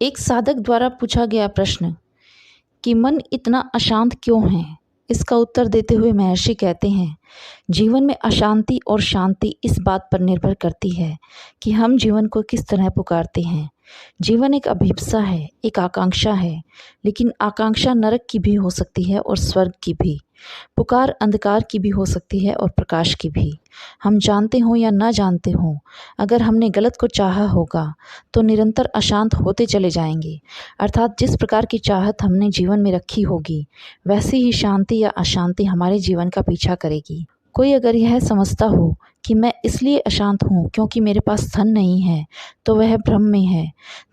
एक साधक द्वारा पूछा गया प्रश्न कि मन इतना अशांत क्यों है। इसका उत्तर देते हुए महर्षि कहते हैं, जीवन में अशांति और शांति इस बात पर निर्भर करती है कि हम जीवन को किस तरह पुकारते हैं। जीवन एक अभिप्सा है, एक आकांक्षा है, लेकिन आकांक्षा नरक की भी हो सकती है और स्वर्ग की भी। पुकार अंधकार की भी हो सकती है और प्रकाश की भी। हम जानते हों या ना जानते हों, अगर हमने गलत को चाहा होगा तो निरंतर अशांत होते चले जाएंगे। अर्थात जिस प्रकार की चाहत हमने जीवन में रखी होगी, वैसी ही शांति या अशांति हमारे जीवन का पीछा करेगी। कोई अगर यह समझता हो कि मैं इसलिए अशांत हूँ क्योंकि मेरे पास धन नहीं है, तो वह भ्रम में है।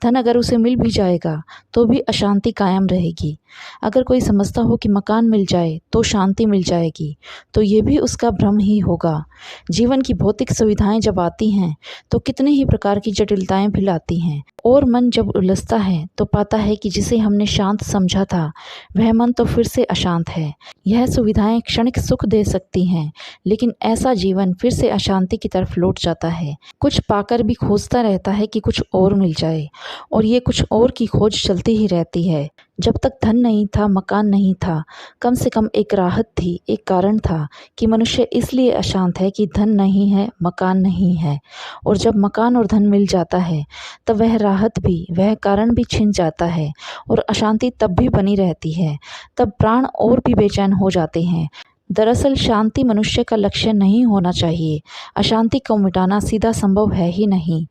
धन अगर उसे मिल भी जाएगा तो भी अशांति कायम रहेगी। अगर कोई समझता हो कि मकान मिल जाए तो शांति मिल जाएगी, तो ये भी उसका भ्रम ही होगा। जीवन की भौतिक सुविधाएं जब आती हैं तो कितने ही प्रकार की जटिलताएं भी लाती हैं, और मन जब उलझता है तो पाता है कि जिसे हमने शांत समझा था वह मन तो फिर से अशांत है। यह सुविधाएं क्षणिक सुख दे सकती हैं, लेकिन ऐसा जीवन फिर से अशांति की तरफ लौट जाता है। कुछ पाकर भी खोजता रहता है कि कुछ और मिल जाए, और ये कुछ और की खोज चलती ही रहती है। जब तक धन नहीं था, मकान नहीं था, कम से कम एक राहत थी, एक कारण था कि मनुष्य इसलिए अशांत है कि धन नहीं है, मकान नहीं है। और जब मकान और धन मिल जाता है तब वह राहत भी, वह कारण भी छिन जाता है, और अशांति तब भी बनी रहती है। तब प्राण और भी बेचैन हो जाते हैं। दरअसल शांति मनुष्य का लक्ष्य नहीं होना चाहिए। अशांति को मिटाना सीधा संभव है ही नहीं।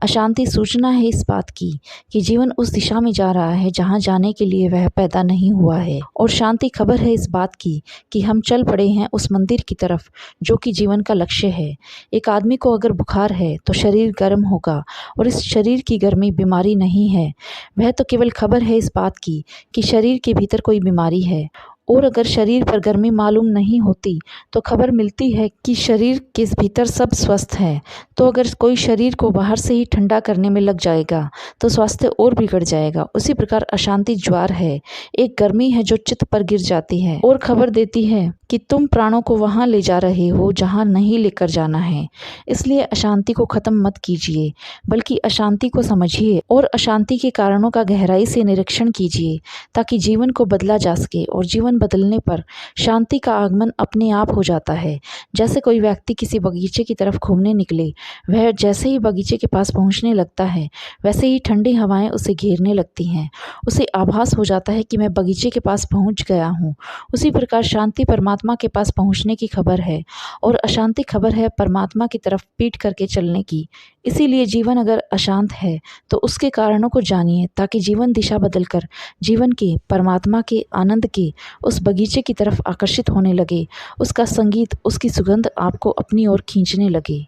अशांति सूचना है इस बात की कि जीवन उस दिशा में जा रहा है जहां जाने के लिए वह पैदा नहीं हुआ है, और शांति खबर है इस बात की कि हम चल पड़े हैं उस मंदिर की तरफ जो कि जीवन का लक्ष्य है। एक आदमी को अगर बुखार है तो शरीर गर्म होगा, और इस शरीर की गर्मी बीमारी नहीं है। वह तो केवल खबर है इस बात की कि शरीर के भीतर कोई बीमारी है। और अगर शरीर पर गर्मी मालूम नहीं होती तो खबर मिलती है कि शरीर के भीतर सब स्वस्थ है। तो अगर कोई शरीर को बाहर से ही ठंडा करने में लग जाएगा तो स्वास्थ्य और बिगड़ जाएगा। उसी प्रकार अशांति ज्वार है, एक गर्मी है जो चित्त पर गिर जाती है और खबर देती है कि तुम प्राणों को वहां ले जा रहे हो जहां नहीं लेकर जाना है। इसलिए अशांति को खत्म मत कीजिए, बल्कि अशांति को समझिए और अशांति के कारणों का गहराई से निरीक्षण कीजिए, ताकि जीवन को बदला जा सके। और जीवन बदलने पर शांति का आगमन अपने आप हो जाता है। जैसे कोई व्यक्ति किसी बगीचे की तरफ घूमने निकले, वह जैसे ही बगीचे के पास पहुंचने लगता है, वैसे ही ठंडी हवाएं उसे घेरने लगती हैं। उसे आभास हो जाता है कि मैं बगीचे के पास पहुंच गया हूं। उसी प्रकार शांति परमात्मा के पास पहुंचने की खबर है, और अशांति खबर है परमात्मा की तरफ पीठ करके चलने की। इसीलिए जीवन अगर अशांत है तो उसके कारणों को जानिए, ताकि जीवन दिशा बदलकर जीवन के, परमात्मा के, आनंद के उस बगीचे की तरफ आकर्षित होने लगे। उसका संगीत, उसकी सुगंध आपको अपनी ओर खींचने लगे।